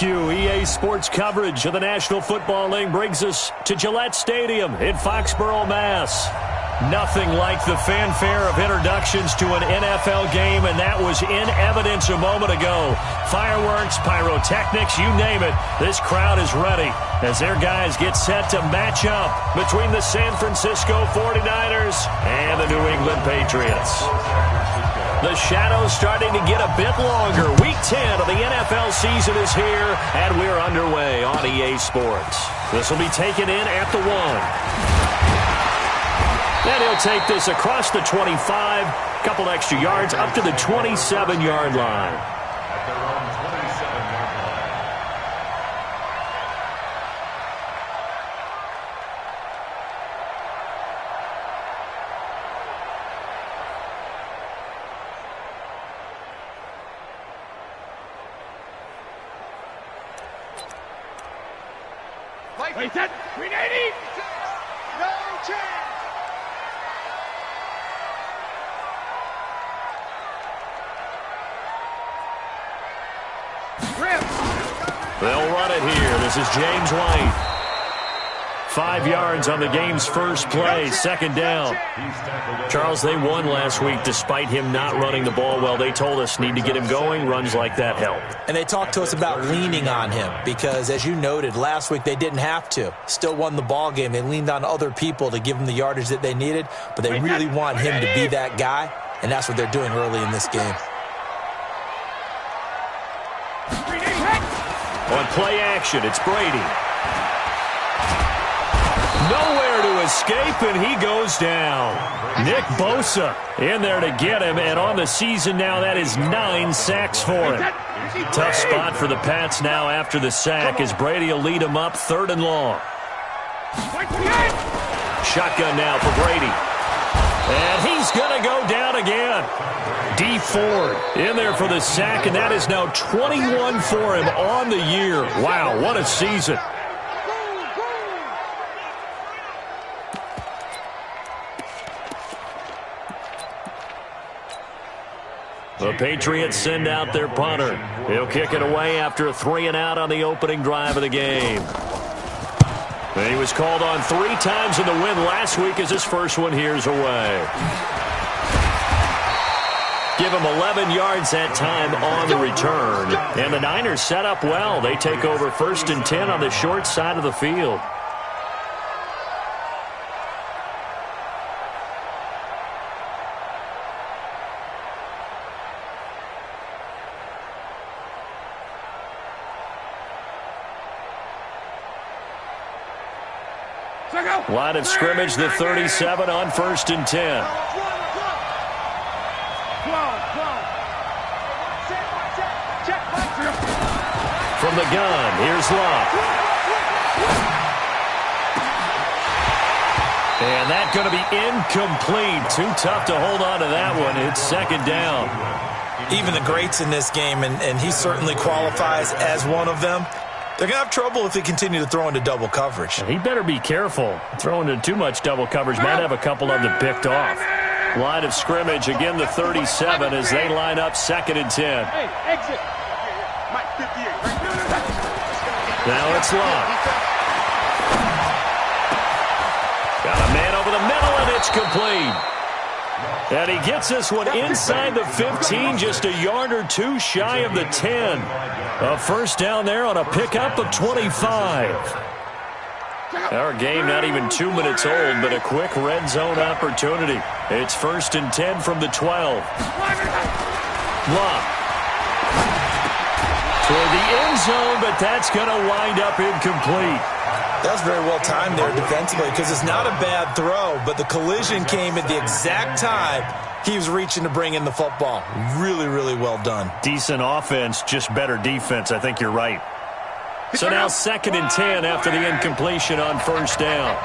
EA Sports coverage of the National Football League brings us to Gillette Stadium in Foxborough, Mass. Nothing like the fanfare of introductions to an NFL game, and that was in evidence a moment ago. Fireworks, pyrotechnics, you name it. This crowd is ready as their guys get set to match up between the San Francisco 49ers and the New England Patriots. The shadow's starting to get a bit longer. Week 10 of the NFL season is here, and we're underway on EA Sports. This will be taken in at the 1. And he'll take this across the 25, couple extra yards up to the 27-yard line. Wait, set, 380! No chance! They'll run it here. This is James White. 5 yards on the game's first play, second down. Charles, they won last week despite him not running the ball well. They told us need to get him going. Runs like that help. And they talked to us about leaning on him because, as you noted, last week they didn't have to. Still won the ball game. They leaned on other people to give them the yardage that they needed, but they really want him to be that guy, and that's what they're doing early in this game. On play action, it's Brady. Nowhere to escape, and he goes down. Nick Bosa in there to get him, and on the season now, that is 9 sacks for him. Tough spot for the Pats now after the sack as Brady will lead him up 3rd and long. Shotgun now for Brady. And he's going to go down again. D Ford in there for the sack, and that is now 21 for him on the year. Wow, what a season. The Patriots send out their punter. He'll kick it away after a 3-and-out on the opening drive of the game. And he was called on 3 times in the win last week as his first one here's away. Give him 11 yards that time on the return. And the Niners set up well. They take over 1st and 10 on the short side of the field. Line of scrimmage, the 37 on 1st and 10. From the gun, here's Love. And that's going to be incomplete. Too tough to hold on to that one. It's 2nd down. Even the greats in this game, and he certainly qualifies as one of them, they're going to have trouble if they continue to throw into double coverage. He better be careful. Throwing into too much double coverage might have a couple of them picked off. Line of scrimmage, again the 37 as they line up 2nd and 10. Hey, exit. Mike 58. Now it's Love. Got a man over the middle, and it's complete. And he gets this one inside the 15, just a yard or 2 shy of the 10. A 1st down there on a pickup of 25. Our game not even 2 minutes old, but a quick red zone opportunity. It's 1st and 10 from the 12. Love. Toward the end zone, but that's going to wind up incomplete. That was very well timed there defensively because it's not a bad throw, but the collision came at the exact time he was reaching to bring in the football. Really, really well done. Decent offense, just better defense. I think you're right. So now 2nd and 10 after the incompletion on 1st down.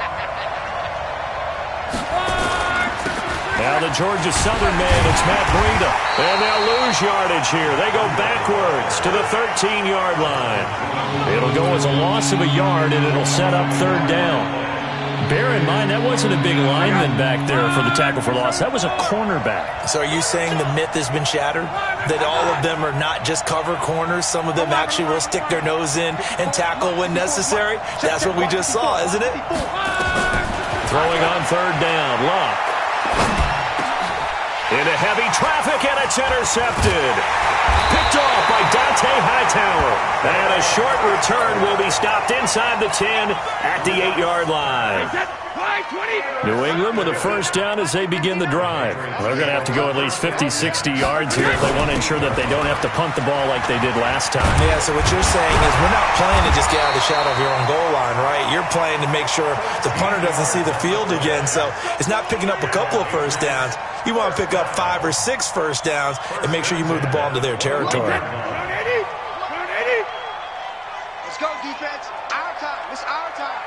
Now the Georgia Southern man, it's Matt Breida. And they'll lose yardage here. They go backwards to the 13-yard line. It'll go as a loss of a yard, and it'll set up 3rd down. Bear in mind, that wasn't a big lineman back there for the tackle for loss. That was a cornerback. So are you saying the myth has been shattered? That all of them are not just cover corners? Some of them actually will stick their nose in and tackle when necessary? That's what we just saw, isn't it? Throwing on third down. Luck. Into heavy traffic, and it's intercepted. Picked off by Dante Hightower. And a short return will be stopped inside the 10 at the 8-yard line. New England with a first down as they begin the drive. They're going to have to go at least 50, 60 yards here if they want to ensure that they don't have to punt the ball like they did last time. Yeah, so what you're saying is we're not playing to just get out of the shadow of your own goal line, right? You're playing to make sure the punter doesn't see the field again. So it's not picking up a couple of first downs. You want to pick up 5 or 6 first downs and make sure you move the ball into their territory. Let's go, defense. Our time. It's our time.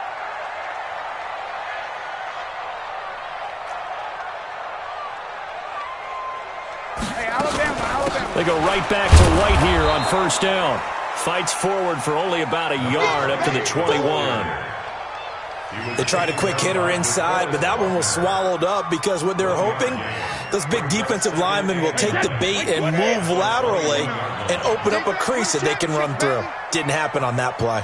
Hey, Alabama. They go right back to White here on first down. Fights forward for only about a yard up to the 21. They tried a quick hitter inside, but that one was swallowed up because what they're hoping, those big defensive linemen will take the bait and move laterally and open up a crease that they can run through. Didn't happen on that play.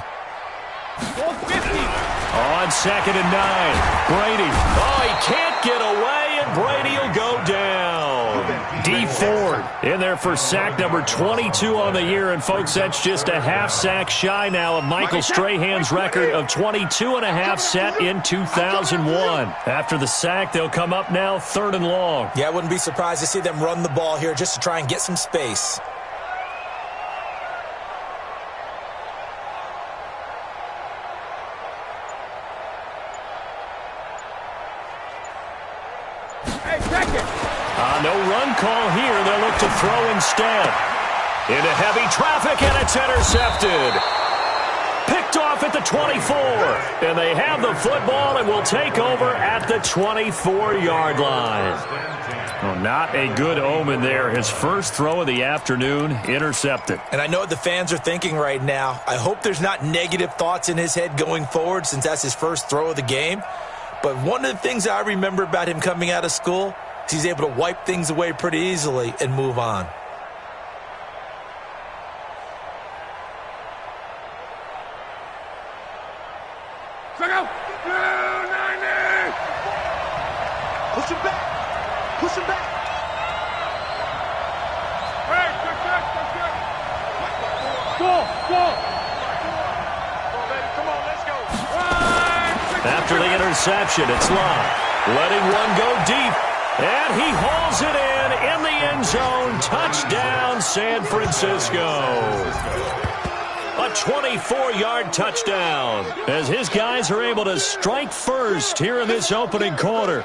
On second and 9, Brady. Oh, he can't get away, and Brady will go down. Dee Ford in there for sack number 22 on the year. And, folks, that's just a half sack shy now of Michael Strahan's record of 22.5 set in 2001. After the sack, they'll come up now 3rd and long. Yeah, I wouldn't be surprised to see them run the ball here just to try and get some space. No run call here. They'll look to throw instead. Into heavy traffic, and it's intercepted. Picked off at the 24. And they have the football and will take over at the 24-yard line. Well, not a good omen there. His first throw of the afternoon, intercepted. And I know what the fans are thinking right now. I hope there's not negative thoughts in his head going forward since that's his first throw of the game. But one of the things I remember about him coming out of school, he's able to wipe things away pretty easily and move on. Push him back. Push him back. Hey, good. Go. Come on, let's go. After the interception, it's Love. Letting one go deep. And he hauls it in the end zone. Touchdown, San Francisco. A 24-yard touchdown as his guys are able to strike first here in this opening quarter.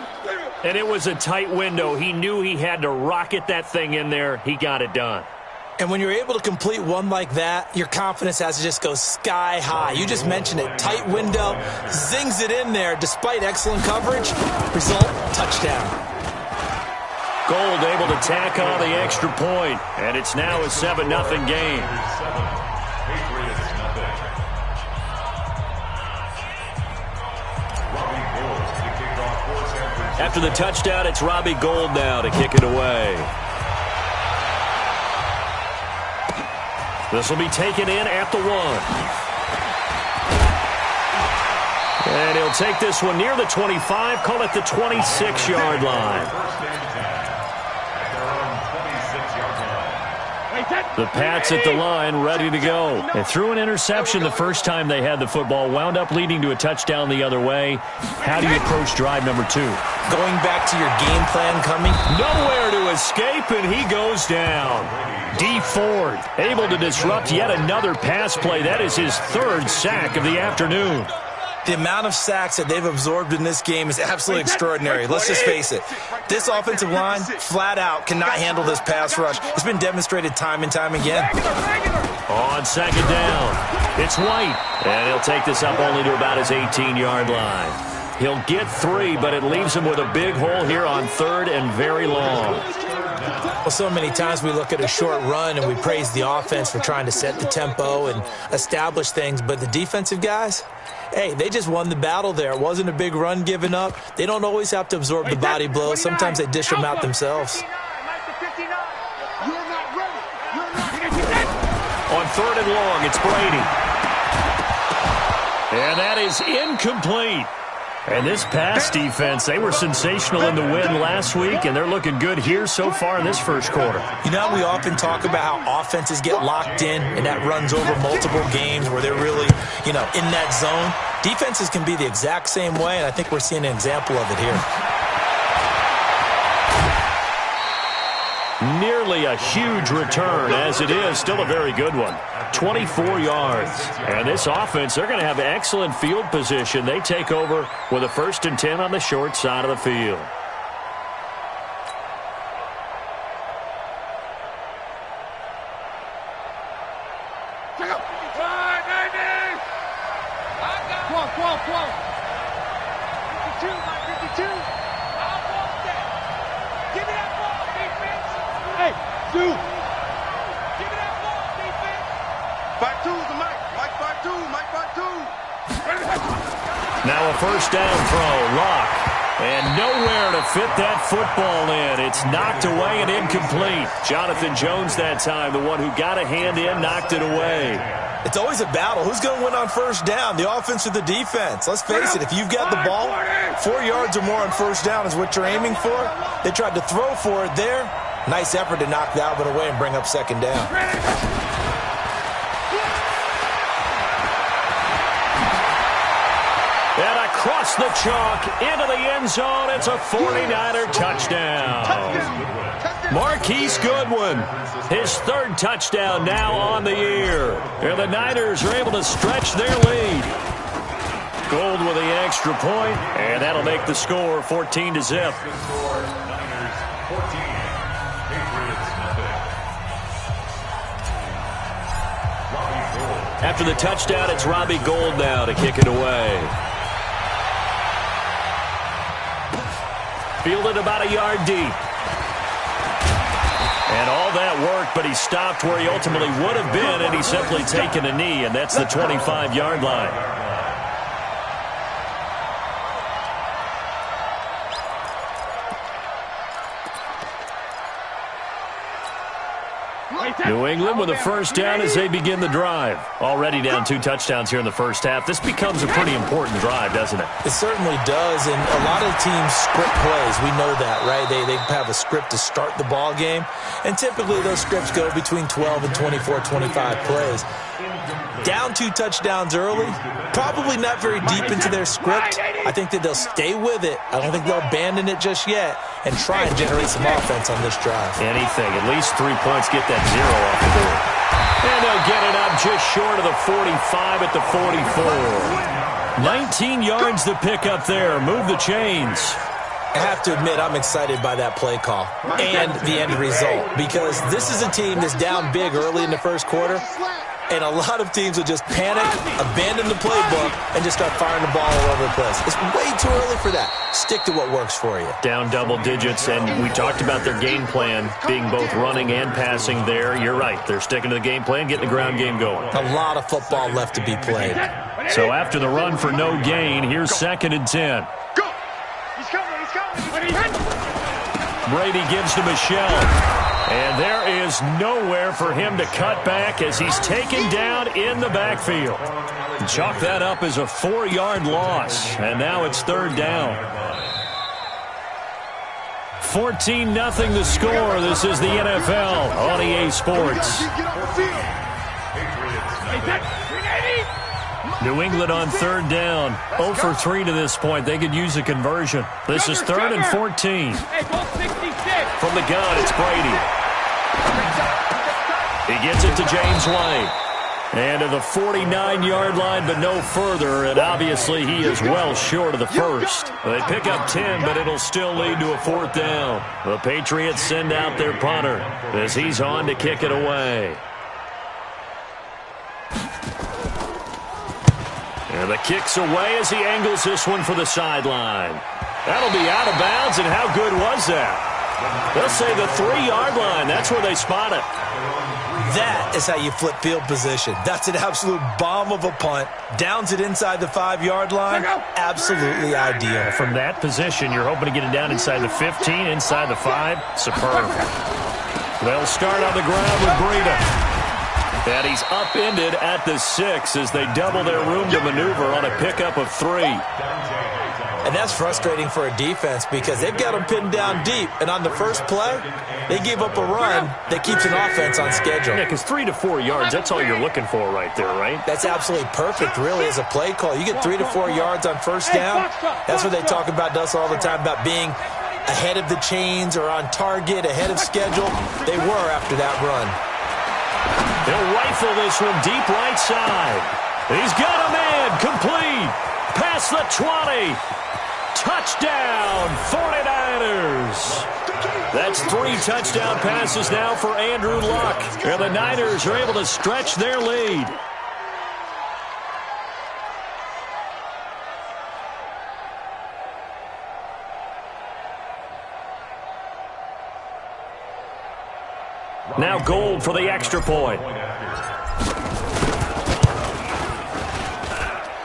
And it was a tight window. He knew he had to rocket that thing in there. He got it done. And when you're able to complete one like that, your confidence has to just go sky high. You just mentioned it. Tight window, zings it in there despite excellent coverage. Result, touchdown. Gold able to tack on the extra point, and it's now a 7-0 game. After the touchdown, it's Robbie Gould now to kick it away. This will be taken in at the 1. And he'll take this one near the 25, call it the 26-yard line. The Pats at the line, ready to go. They threw an interception the first time they had the football, wound up leading to a touchdown the other way. How do you approach drive number 2? Going back to your game plan coming. Nowhere to escape, and he goes down. Dee Ford able to disrupt yet another pass play. That is his 3rd sack of the afternoon. The amount of sacks that they've absorbed in this game is absolutely extraordinary. Let's just face it. This offensive line, flat out, cannot handle this pass rush. It's been demonstrated time and time again. On second down, it's White. And he'll take this up only to about his 18-yard line. He'll get 3, but it leaves him with a big hole here on 3rd and very long. Well, so many times we look at a short run and we praise the offense for trying to set the tempo and establish things, but the defensive guys, hey, they just won the battle there. It wasn't a big run given up. They don't always have to absorb the body blows. Sometimes they dish them out themselves. On 3rd and long, it's Brady. And that is incomplete. And this pass defense, they were sensational in the win last week, and they're looking good here so far in this first quarter. You know, we often talk about how offenses get locked in, and that runs over multiple games where they're really, in that zone. Defenses can be the exact same way, and I think we're seeing an example of it here. Nearly a huge return, as it is still a very good one. 24 yards. And this offense, they're going to have excellent field position. They take over with a 1st and 10 on the short side of the field. Now a 1st down throw, Locke. And nowhere to fit that football in. It's knocked away and incomplete. Jonathan Jones that time, the one who got a hand in, knocked it away. It's always a battle. Who's going to win on 1st down, the offense or the defense? Let's face it, if you've got the ball, 4 yards or more on 1st down is what you're aiming for. They tried to throw for it there. Nice effort to knock that one away and bring up 2nd down. And across the chalk, into the end zone, it's a 49er touchdown. Marquise Goodwin, his 3rd touchdown now on the year. And the Niners are able to stretch their lead. Gould with the extra point, and that'll make the score 14-0. After the touchdown, it's Robbie Gould now to kick it away. Fielded about a yard deep. And all that work, but he stopped where he ultimately would have been, and he's simply taken a knee, and that's the 25-yard line. New England with a 1st down as they begin the drive. Already down 2 touchdowns here in the 1st half. This becomes a pretty important drive, doesn't it? It certainly does, and a lot of teams script plays. We know that, right? They have a script to start the ball game, and typically those scripts go between 12 and 24, 25 plays. Down 2 touchdowns early, probably not very deep into their script. I think that they'll stay with it. I don't think they'll abandon it just yet and try and generate some offense on this drive. Anything, at least 3 points, get that 0 off the board. And they'll get it up just short of the 45 at the 44. 19 yards to pick up there. Move the chains. I have to admit, I'm excited by that play call and the end result, because this is a team that's down big early in the 1st quarter. And a lot of teams will just panic, abandon the playbook, and just start firing the ball all over the place. It's way too early for that. Stick to what works for you. Down double digits, and we talked about their game plan being both running and passing there. You're right. They're sticking to the game plan, getting the ground game going. A lot of football left to be played. So after the run for no gain, here's 2nd and 10. Go! He's coming! Brady gives to Michel. And there is nowhere for him to cut back as he's taken down in the backfield. Chalk that up as a 4-yard loss. And now it's 3rd down. 14-0 the score. This is the NFL on EA Sports. New England on 3rd down. 0 for 3 to this point. They could use a conversion. This is 3rd and 14. From the gun, it's Brady. He gets it to James White. And to the 49-yard line, but no further. And obviously, he is well short of the 1st. They pick up 10, but it'll still lead to a 4th down. The Patriots send out their punter as he's on to kick it away. And the kick's away as he angles this one for the sideline. That'll be out of bounds, and how good was that? They'll say the 3-yard line. That's where they spot it. That is how you flip field position. That's an absolute bomb of a punt. Downs it inside the 5-yard line. Absolutely ideal. From that position, you're hoping to get it down inside the 15, inside the 5. Superb. They'll start on the ground with Breida. And he's upended at the 6 as they double their room to maneuver on a pickup of 3. And that's frustrating for a defense because they've got them pinned down deep. And on the first play, they gave up a run that keeps an offense on schedule. Yeah, because 3 to 4 yards, that's all you're looking for right there, right? That's absolutely perfect, really, as a play call. You get 3 to 4 yards on first down. That's what they talk about us all the time, about being ahead of the chains or on target, ahead of schedule. They were after that run. They'll rifle this one deep right side. He's got a man, complete. Past the 20. Touchdown, 49ers. That's 3 touchdown passes now for Andrew Luck. And the Niners are able to stretch their lead. Now Gold for the extra point.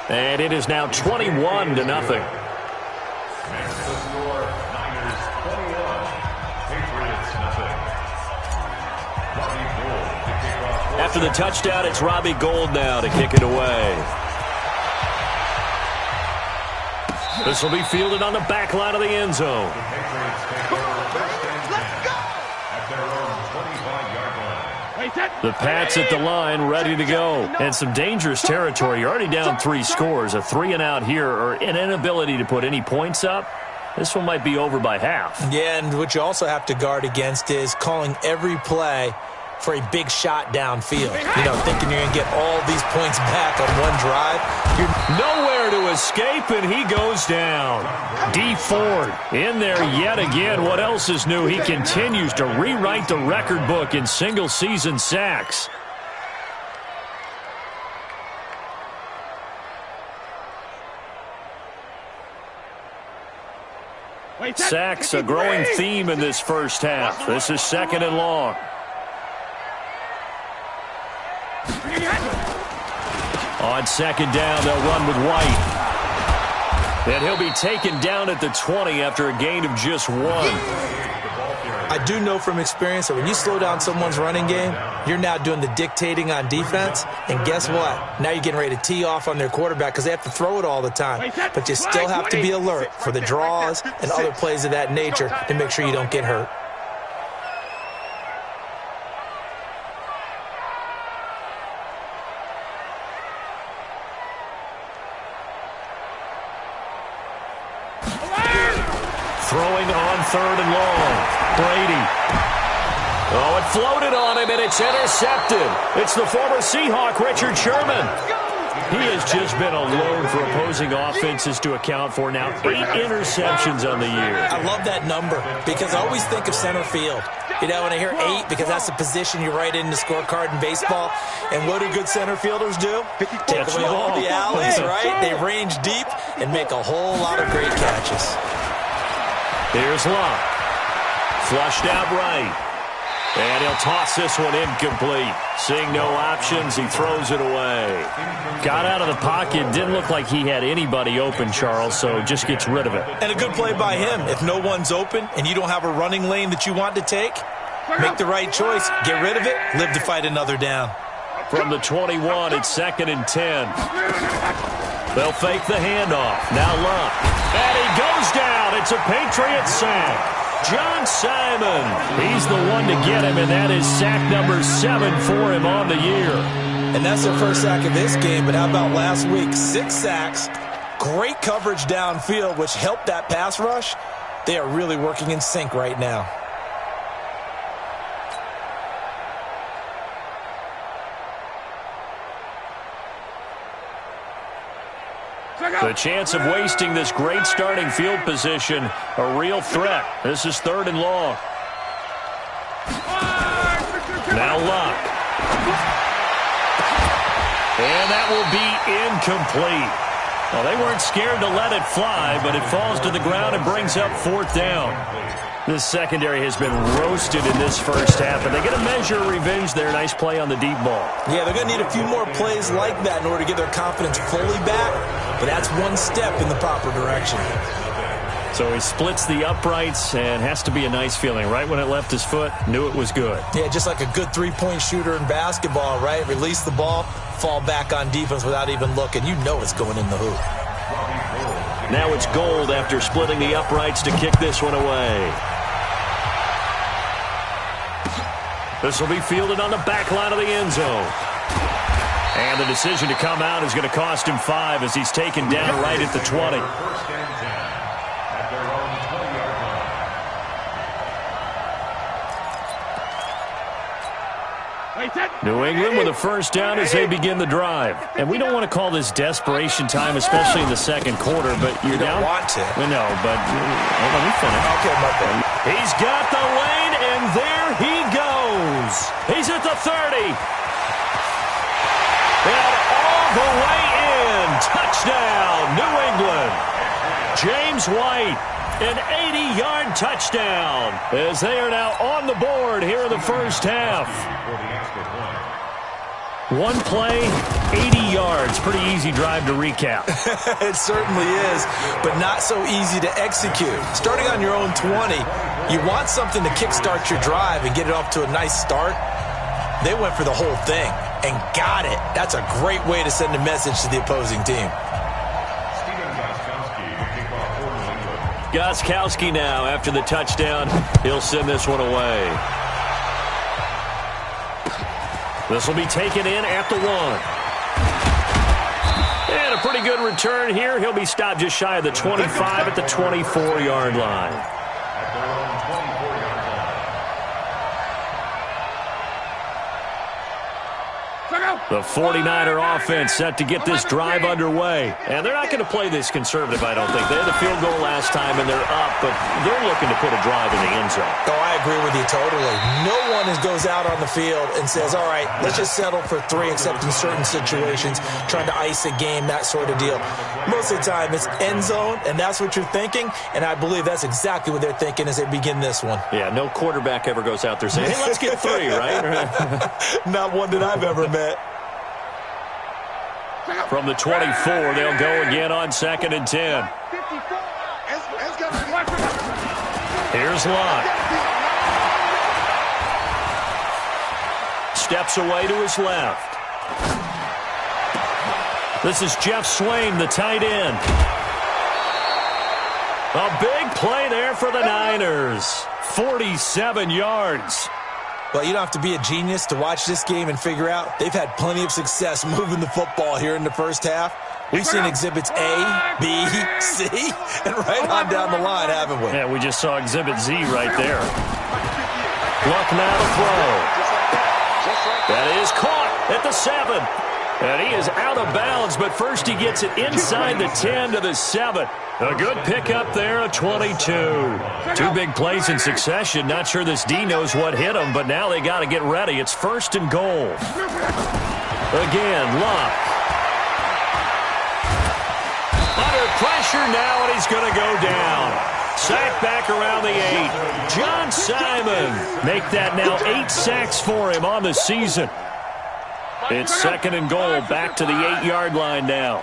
And it is now 21-0. After the touchdown, it's Robbie Gould now to kick it away. This will be fielded on the back line of the end zone. The Pats at the line, ready to go. And some dangerous territory. You're already down 3 scores. A 3-and-out here, or an inability to put any points up. This one might be over by half. Yeah, and what you also have to guard against is calling every play for a big shot downfield. You know, thinking you're going to get all these points back on one drive. You're nowhere to escape, and he goes down. Dee Ford in there yet again. What else is new? He continues to rewrite the record book in single-season sacks. Sacks, a growing theme in this first half. This is 2nd and long. On 2nd down, they'll run with White. And he'll be taken down at the 20 after a gain of just 1. I do know from experience that when you slow down someone's running game, you're now doing the dictating on defense. And guess what? Now you're getting ready to tee off on their quarterback because they have to throw it all the time. But you still have to be alert for the draws and other plays of that nature to make sure you don't get hurt. Throwing on 3rd and long. Brady. Oh, it floated on him, and it's intercepted. It's the former Seahawk, Richard Sherman. He has just been alone for opposing offenses to account for now 8 interceptions on the year. I love that number because I always think of center field. You know, when I hear 8, because that's the position you write in the scorecard in baseball. And what do good center fielders do? Take away all the alleys, right? They range deep and make a whole lot of great catches. Here's Luck. Flushed out right. And he'll toss this one incomplete. Seeing no options, he throws it away. Got out of the pocket. Didn't look like he had anybody open, Charles, so just gets rid of it. And a good play by him. If no one's open and you don't have a running lane that you want to take, make the right choice. Get rid of it. Live to fight another down. From the 21, it's 2nd and 10. They'll fake the handoff. Now Luck. And he goes down. It's a Patriot sack. John Simon. He's the one to get him, and that is sack number 7 for him on the year. And that's their first sack of this game, but how about last week? 6 sacks, great coverage downfield, which helped that pass rush. They are really working in sync right now. The chance of wasting this great starting field position, a real threat. This is 3rd and long. Now Luck. And that will be incomplete. Well, they weren't scared to let it fly, but it falls to the ground and brings up 4th down. This secondary has been roasted in this first half, and they get a measure of revenge there. Nice play on the deep ball. Yeah, they're going to need a few more plays like that in order to get their confidence fully back, but that's one step in the proper direction. So he splits the uprights, and has to be a nice feeling. Right when it left his foot, knew it was good. Yeah, just like a good three-point shooter in basketball, right? Release the ball, fall back on defense without even looking. You know it's going in the hoop. Now it's Gold after splitting the uprights to kick this one away. This will be fielded on the back line of the end zone. And the decision to come out is going to cost him 5 as he's taken down right at the 20. New England with a first down as they begin the drive. And we don't want to call this desperation time, especially in the second quarter, but you're down. You don't want to. We know, but let me finish. Okay, my bad. He's got the lane, and there he goes. He's at the 30. And all the way in. Touchdown, New England. James White, an 80-yard touchdown, as they are now on the board here in the first half. One play, 80 yards. Pretty easy drive to recap. It certainly is, but not so easy to execute. Starting on your own 20, you want something to kickstart your drive and get it off to a nice start. They went for the whole thing and got it. That's a great way to send a message to the opposing team. Gostkowski now after the touchdown. He'll send this one away. This will be taken in at the 1. And a pretty good return here. He'll be stopped just shy of the 25 at the 24-yard line. The 49er offense set to get this drive underway. And they're not going to play this conservative, I don't think. They had the field goal last time, and they're up, but they're looking to put a drive in the end zone. Oh, I agree with you totally. No one goes out on the field and says, all right, let's just settle for 3, except in certain situations, trying to ice a game, that sort of deal. Most of the time, it's end zone, and that's what you're thinking, and I believe that's exactly what they're thinking as they begin this one. Yeah, no quarterback ever goes out there saying, hey, let's get 3, right? Not one that I've ever met. From the 24, they'll go again on 2nd and 10. Here's Locke. Steps away to his left. This is Jeff Swain, the tight end. A big play there for the Niners. 47 yards. Well, you don't have to be a genius to watch this game and figure out they've had plenty of success moving the football here in the first half. We've seen exhibits A, B, C, and right on down the line, haven't we? Yeah, we just saw exhibit Z right there. Luck now to throw. That is caught at the 7. And he is out of bounds, but first he gets it inside the 10 to the 7. A good pickup there, a 22. 2 big plays in succession. Not sure this D knows what hit him, but now they got to get ready. It's 1st and goal. Again, Luck. Under pressure now, and he's going to go down. Sack back around the 8. John Simon make that now 8 sacks for him on the season. It's 2nd and goal, back to the 8-yard line now.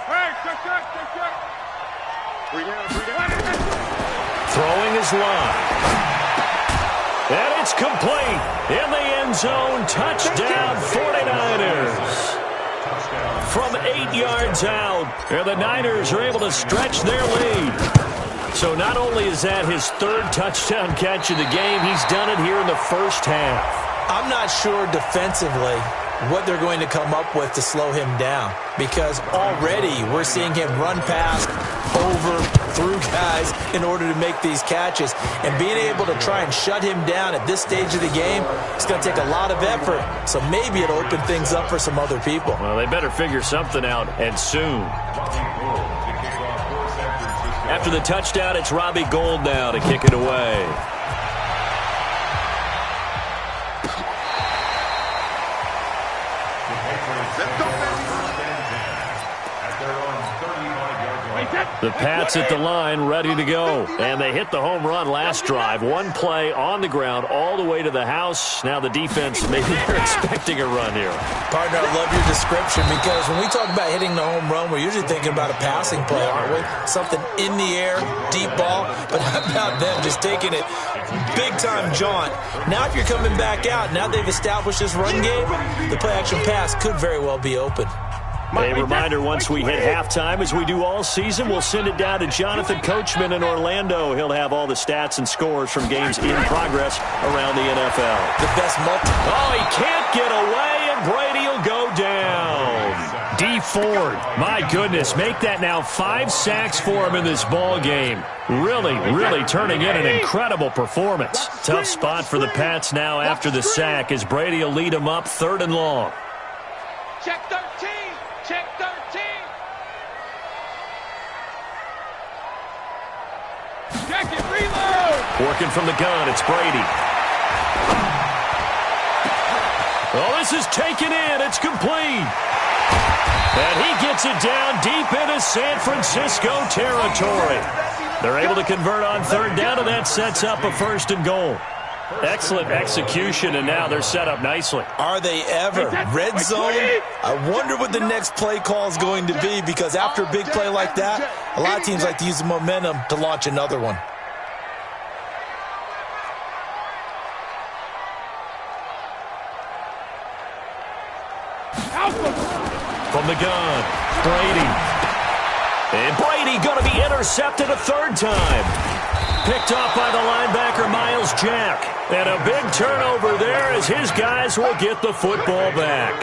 Throwing his line. And it's complete. In the end zone, touchdown 49ers. From 8 yards out, and the Niners are able to stretch their lead. So not only is that his 3rd touchdown catch of the game, he's done it here in the first half. I'm not sure defensively what they're going to come up with to slow him down, because already we're seeing him run past, over, through guys in order to make these catches. And being able to try and shut him down at this stage of the game, it's going to take a lot of effort. So maybe it'll open things up for some other people. Well, they better figure something out, and soon. After the touchdown, it's Robbie Gould now to kick it away. The Pats at the line, ready to go. And they hit the home run last drive. One play on the ground all the way to the house. Now the defense, maybe they're expecting a run here. Partner, I love your description because when we talk about hitting the home run, we're usually thinking about a passing play, aren't we? Something in the air, deep ball. But how about them just taking it big-time jaunt? Now if you're coming back out, now they've established this run game, the play-action pass could very well be open. A reminder, once we hit halftime, as we do all season, we'll send it down to Jonathan Coachman in Orlando. He'll have all the stats and scores from games in progress around the NFL. The best Oh, he can't get away, and Brady will go down. Dee Ford, my goodness, make that now 5 sacks for him in this ball game. Really turning in an incredible performance. Tough spot for the Pats now after the sack as Brady will lead them up 3rd and long. Check 13. Check 13. Check it, reload. Working from the gun, it's Brady. Oh, this is taken in. It's complete. And he gets it down deep into San Francisco territory. They're able to convert on 3rd down, and that sets up a 1st and goal. Excellent execution, and now they're set up nicely. Are they ever? Red zone? I wonder what the next play call is going to be because after a big play like that, a lot of teams like to use the momentum to launch another one. From the gun, Brady. And Brady going to be intercepted a 3rd time. Picked off by the linebacker, Myles Jack. And a big turnover there as his guys will get the football back.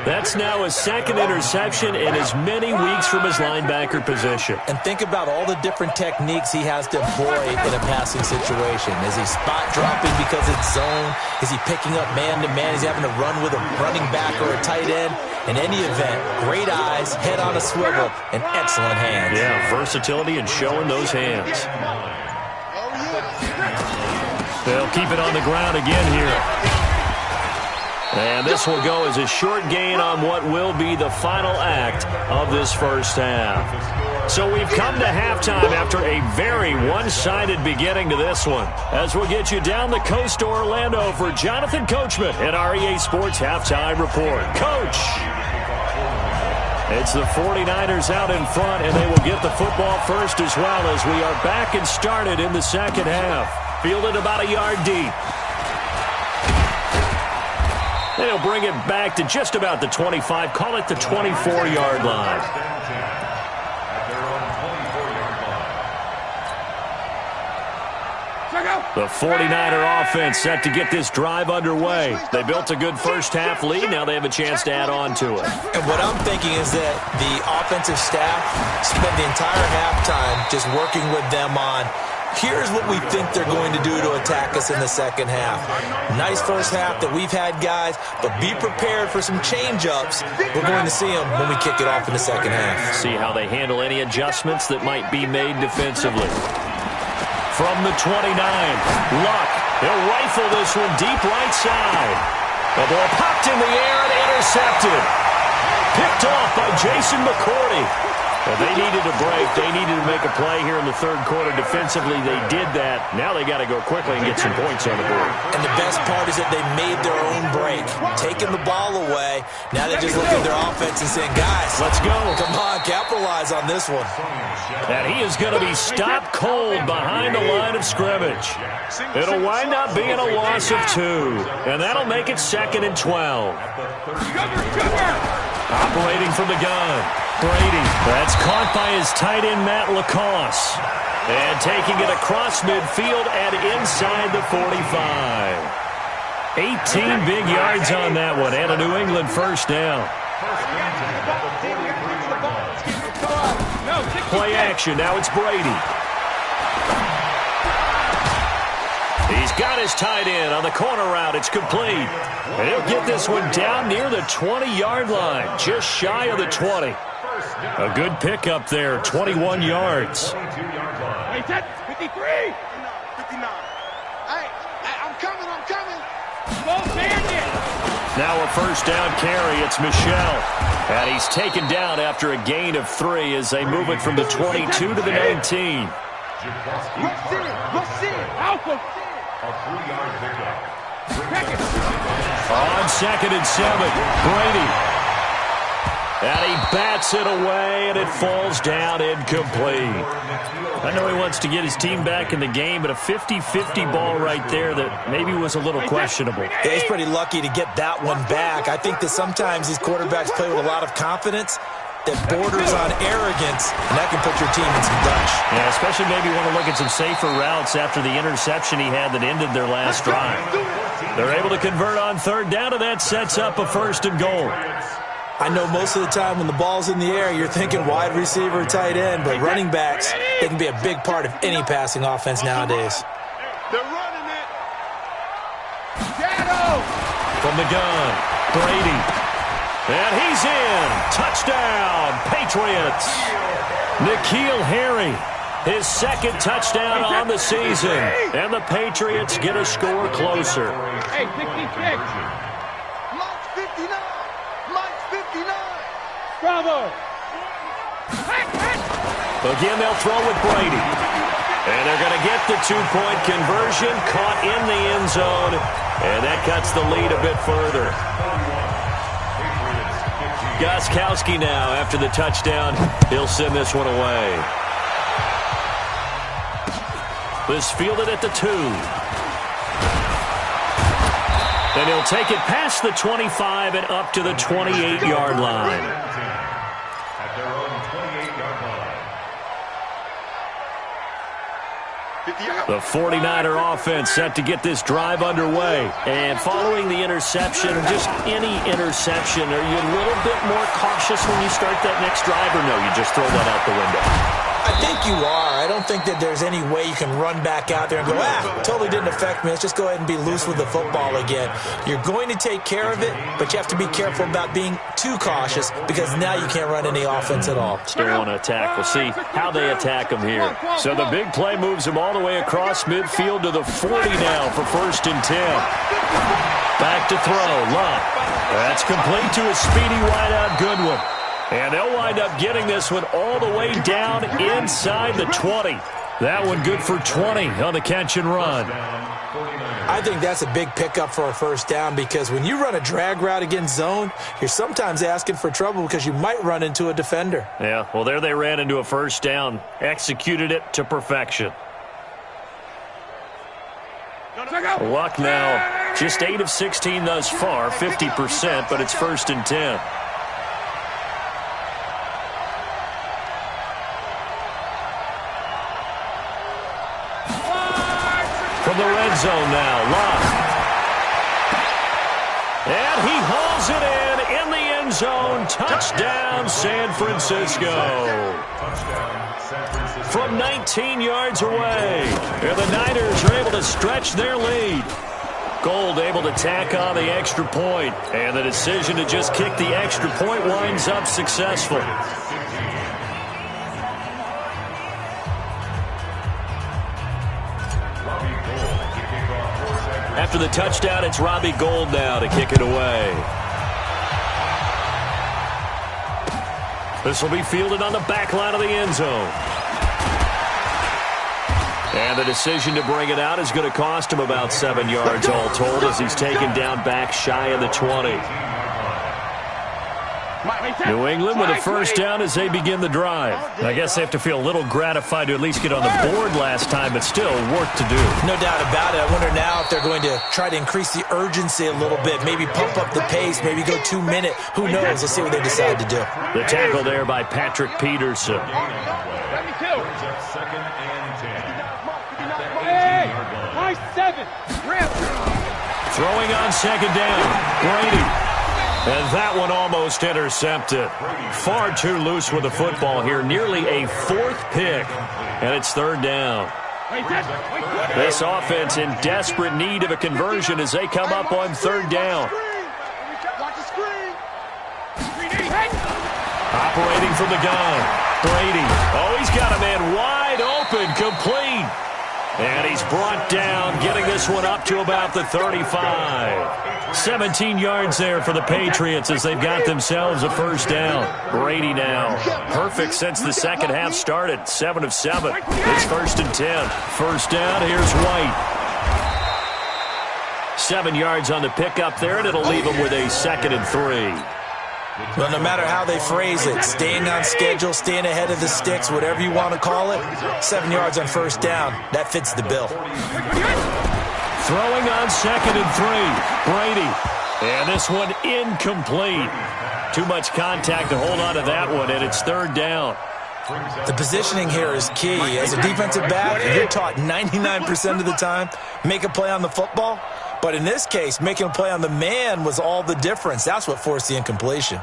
That's now his 2nd interception in as many weeks from his linebacker position. And think about all the different techniques he has to employ in a passing situation. Is he spot dropping because it's zone? Is he picking up man-to-man? Is he having to run with a running back or a tight end? In any event, great eyes, head on a swivel, and excellent hands. Yeah, versatility and showing those hands. They'll keep it on the ground again here. And this will go as a short gain on what will be the final act of this first half. So we've come to halftime after a very one-sided beginning to this one. As we'll get you down the coast to Orlando for Jonathan Coachman at our EA Sports Halftime Report. Coach! It's the 49ers out in front, and they will get the football first as well as we are back and started in the second half. Fielded about a yard deep. They'll bring it back to just about the 25, call it the 24-yard line. The 49er offense set to get this drive underway. They built a good first-half lead. Now they have a chance to add on to it. And what I'm thinking is that the offensive staff spent the entire halftime just working with them on here's what we think they're going to do to attack us in the second half. Nice first half that we've had, guys, but be prepared for some change-ups. We're going to see them when we kick it off in the second half. See how they handle any adjustments that might be made defensively. From the 29, Luck. He'll rifle this one deep right side. The ball popped in the air and intercepted. Picked off by Jason McCourty. Well, they needed a break. They needed to make a play here in the 3rd quarter. Defensively, they did that. Now they got to go quickly and get some points on the board. And the best part is that they made their own break. Taking the ball away. Now they just look at their offense and saying, guys, let's go. Come on, capitalize on this one. And he is going to be stopped cold behind the line of scrimmage. It'll wind up being a loss of 2. And that'll make it 2nd and 12. Operating from the gun, Brady. That's caught by his tight end, Matt LaCosse. And taking it across midfield and inside the 45. 18 big yards on that one, and a New England first down. Play action, now it's Brady. He's got his tight end on the corner route. It's complete. And he'll get this one down near the 20-yard line, just shy of the 20. A good pickup there, 21 yards. 53. 59. Hey, I'm coming. Go bandit. Now a first down carry. It's Michel. And he's taken down after a gain of 3 as they move it from the 22 to the 19. On 2nd and 7, Brady. And he bats it away, and it falls down incomplete. I know he wants to get his team back in the game, but a 50-50 ball right there that maybe was a little questionable. Yeah, he's pretty lucky to get that one back. I think that sometimes these quarterbacks play with a lot of confidence that borders on arrogance, and that can put your team in some dutch. Yeah, especially maybe want to look at some safer routes after the interception he had that ended their last drive. They're able to convert on 3rd down, and that sets up a 1st and goal. I know most of the time when the ball's in the air, you're thinking wide receiver, tight end, but running backs, they can be a big part of any passing offense nowadays. They're running it. From the gun, Brady. And he's in. Touchdown, Patriots. N'Keal Harry, his 2nd touchdown on the season. And the Patriots get a score closer. Hey, 66. Mike's 59. Mike's 59. Bravo. Again, they'll throw with Brady. And they're going to get the 2-point conversion, caught in the end zone. And that cuts the lead a bit further. Gostkowski now, after the touchdown, he'll send this one away. This fielded at the 2. And he'll take it past the 25 and up to the 28-yard line. The 49er offense set to get this drive underway. And following the interception, just any interception, are you a little bit more cautious when you start that next drive, or no, you just throw that out the window? I think you are. I don't think that there's any way you can run back out there and go, totally didn't affect me. Let's just go ahead and be loose with the football again. You're going to take care of it, but you have to be careful about being too cautious because now you can't run any offense at all. Still want to attack. We'll see how they attack him here. So the big play moves him all the way across midfield to the 40 now for 1st and 10. Back to throw. Love. That's complete to a speedy wideout Goodwin. And they'll wind up getting this one all the way down inside the 20. That one good for 20 on the catch and run. I think that's a big pickup for a 1st down because when you run a drag route against zone, you're sometimes asking for trouble because you might run into a defender. Yeah, well, there they ran into a 1st down, executed it to perfection. Luck now, just 8 of 16 thus far, 50%, but it's 1st and 10. From the red zone now, Love. And he hauls it in the end zone. Touchdown, San Francisco. From 19 yards away. And the Niners are able to stretch their lead. Gold able to tack on the extra point. And the decision to just kick the extra point winds up successful. After the touchdown, it's Robbie Gould now to kick it away. This will be fielded on the back line of the end zone. And the decision to bring it out is going to cost him about 7 yards all told as he's taken down back shy of the 20. New England with a 1st down as they begin the drive. I guess they have to feel a little gratified to at least get on the board last time, but still work to do. No doubt about it. I wonder now if they're going to try to increase the urgency a little bit, maybe pump up the pace, maybe go 2-minute. Who knows? Let's see what they decide to do. The tackle there by Patrick Peterson. Throwing on 2nd down, Brady. And that one almost intercepted. Far too loose with the football here. Nearly a 4th pick. And it's 3rd down. This offense in desperate need of a conversion as they come up on 3rd down. Operating from the gun. Brady. Oh, he's got a man wide open. Complete. And he's brought down, getting this one up to about the 35. 17 yards there for the Patriots as they've got themselves a first down. Brady now, perfect since the second half started. 7 of 7. It's 1st and 10. First down, here's White. 7 yards on the pickup there, and it'll leave him with a 2nd and 3. Well, no matter how they phrase it, staying on schedule, staying ahead of the sticks, whatever you want to call it, 7 yards on first down, that fits the bill. Throwing on 2nd and 3, Brady. And this one incomplete. Too much contact to hold on to that one, and it's 3rd down. The positioning here is key. As a defensive back, you're taught 99% of the time, make a play on the football. But in this case, making a play on the man was all the difference. That's what forced the incompletion.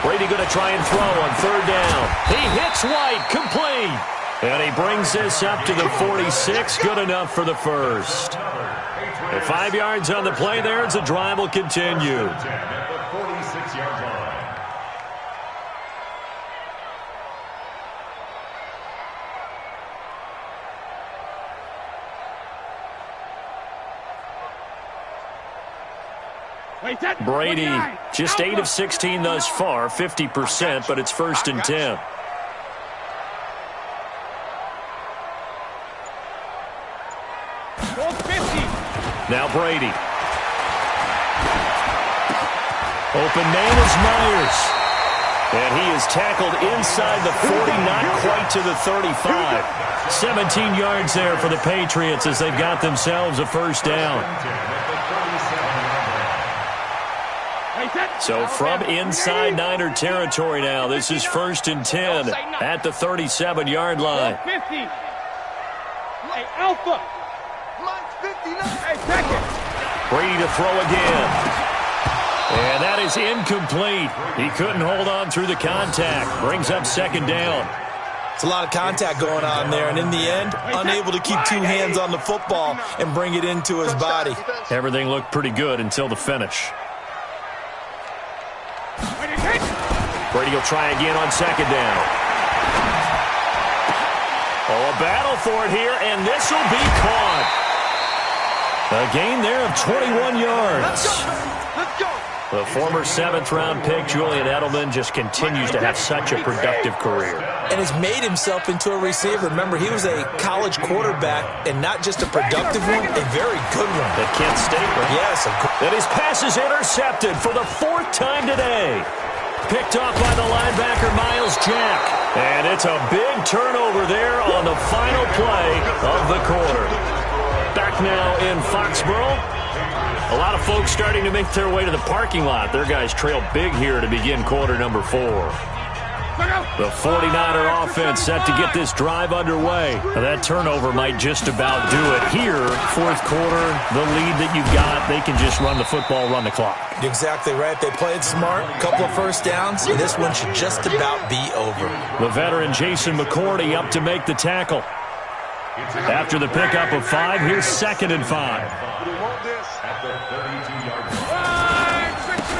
Brady going to try and throw on 3rd down. He hits White, complete. And he brings this up to the 46, good enough for the first. And 5 yards on the play there as the drive will continue. Brady, just 8 of 16 thus far, 50%, but it's 1st and 10. Now Brady. Open man is Myers. And he is tackled inside the 40, not quite to the 35. 17 yards there for the Patriots as they've got themselves a first down. So from inside Niner territory now, this is 1st and 10 at the 37-yard line. Hey, Alpha. Brady to throw again. And that is incomplete. He couldn't hold on through the contact. Brings up 2nd down. It's a lot of contact going on there, and in the end, unable to keep 2 hands on the football and bring it into his body. Everything looked pretty good until the finish. Brady will try again on 2nd down. Oh, a battle for it here, and this will be caught. A gain there of 21 yards. Let's go. The former 7th-round pick, Julian Edelman, just continues to have such a productive career. And has made himself into a receiver. Remember, he was a college quarterback, and not just a productive one, a very good one. At Kent State, right? Yes. And his pass is intercepted for the 4th time today. Picked off by the linebacker, Miles Jack. And it's a big turnover there on the final play of the quarter. Back now in Foxborough. A lot of folks starting to make their way to the parking lot. Their guys trail big here to begin quarter number 4. The 49er offense set to get this drive underway. Now that turnover might just about do it here. 4th quarter, the lead that you've got, they can just run the football, run the clock. Exactly right. They played smart, a couple of first downs, and this one should just about be over. The veteran Jason McCourty up to make the tackle. After the pickup of 5, here's 2nd and 5.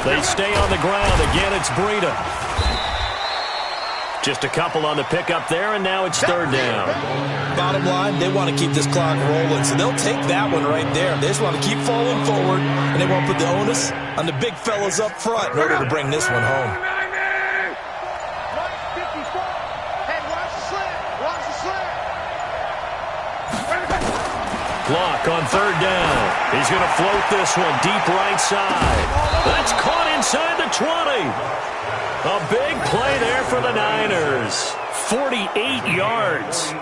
They stay on the ground. Again, it's Breida. Just a couple on the pickup there, and now it's 3rd down. Bottom line, they want to keep this clock rolling, so they'll take that one right there. They just want to keep falling forward, and they want to put the onus on the big fellas up front in order to bring this one home. Clock on 3rd down. He's going to float this one deep right side. That's caught inside the 20. A big play there for the Niners. 48 yards.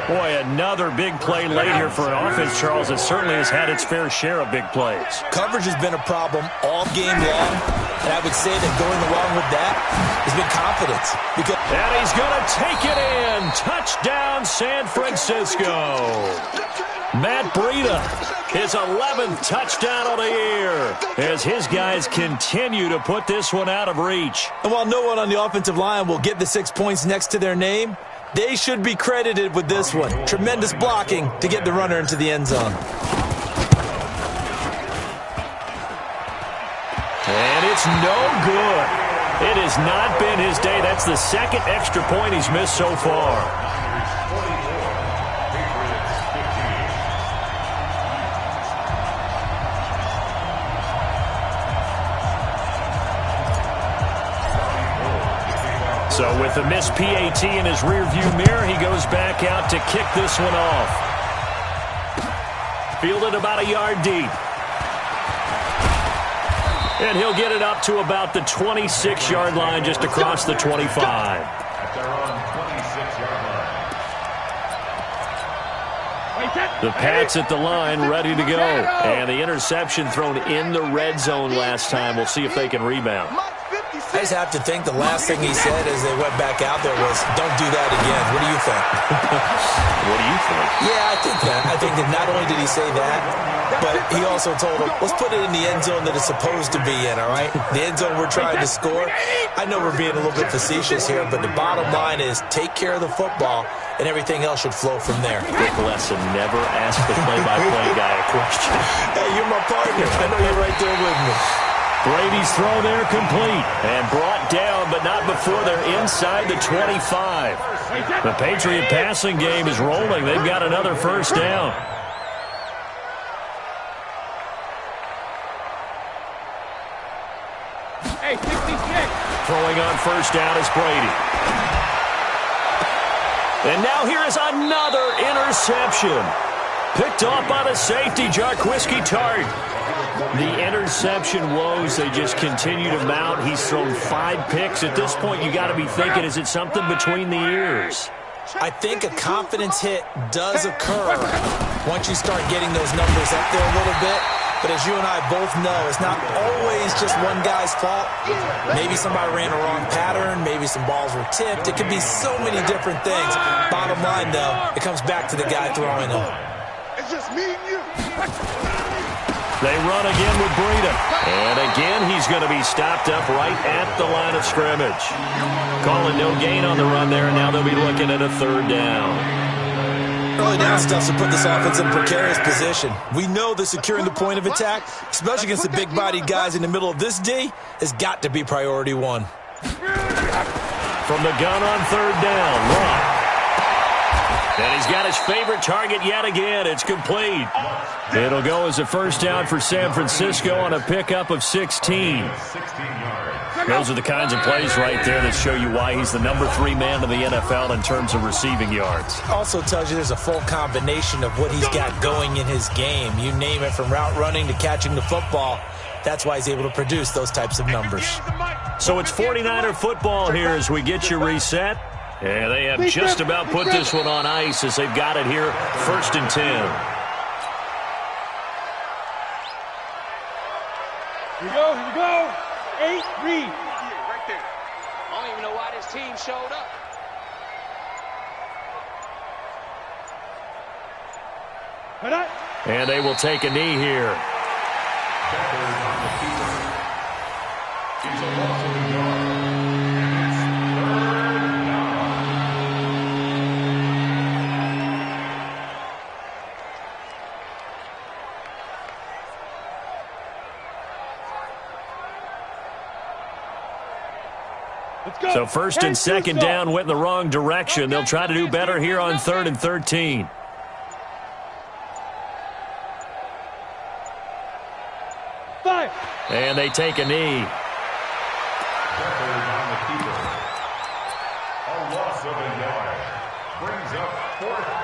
Boy, another big play late here for an offense, Charles, that certainly has had its fair share of big plays. Coverage has been a problem all game long, And I would say that going along with that has been confidence. And he's going to take it in. Touchdown, San Francisco. Matt Breida, his 11th touchdown of the year, as his guys continue to put this one out of reach. And while no one on the offensive line will get the 6 points next to their name, they should be credited with this one. Tremendous blocking to get the runner into the end zone. And it's no good. It has not been his day. That's the second extra point he's missed so far. So with the missed PAT in his rearview mirror, he goes back out to kick this one off. Fielded about a yard deep. And he'll get it up to about the 26-yard line, just across the 25. The Pats at the line, ready to go. And the interception thrown in the red zone last time. We'll see if they can rebound. I just have to think the last thing he said as they went back out there was, don't do that again. What do you think? What do you think? Yeah, I think that. I think that not only did he say that, but he also told him, let's put it in the end zone that it's supposed to be in, all right? The end zone we're trying to score. I know we're being a little bit facetious here, but the bottom line is take care of the football, and everything else should flow from there. Quick lesson, never ask the play-by-play guy a question. Hey, you're my partner. I know you're right there with me. Brady's throw there complete and brought down, but not before they're inside the 25. The Patriot passing game is rolling. They've got another first down. Hey, 66. Throwing on first down is Brady. And now here is another interception. Picked off by the safety, Jarquiski Tart. The interception woes, they just continue to mount. He's thrown 5 picks. At this point, you got to be thinking, is it something between the ears? I think a confidence hit does occur once you start getting those numbers up there a little bit. But as you and I both know, it's not always just one guy's fault. Maybe somebody ran a wrong pattern. Maybe some balls were tipped. It could be so many different things. Bottom line, though, it comes back to the guy throwing them. It's just me and you. They run again with Breida. And again, he's going to be stopped up right at the line of scrimmage. Calling no gain on the run there, and now they'll be looking at a third down. Early down stuff to put this offense in a precarious position. We know that securing the point of attack, especially against the big-bodied guys in the middle of this D, has got to be priority one. From the gun on third down, run. And he's got his favorite target yet again. It's complete. It'll go as a first down for San Francisco on a pickup of 16. Those are the kinds of plays right there that show you why he's the number 3 man in the NFL in terms of receiving yards. Also tells you there's a full combination of what he's got going in his game. You name it, from route running to catching the football. That's why he's able to produce those types of numbers. So it's 49er football here as we get you reset. And they have just about put this one on ice as they've got it here, 1st and 10. Here we go. 8, read. Right there. I don't even know why this team showed up. And they will take a knee here. So 1st and 2nd down went in the wrong direction. They'll try to do better here on 3rd and 13. And they take a knee. A loss of a yard brings up 4th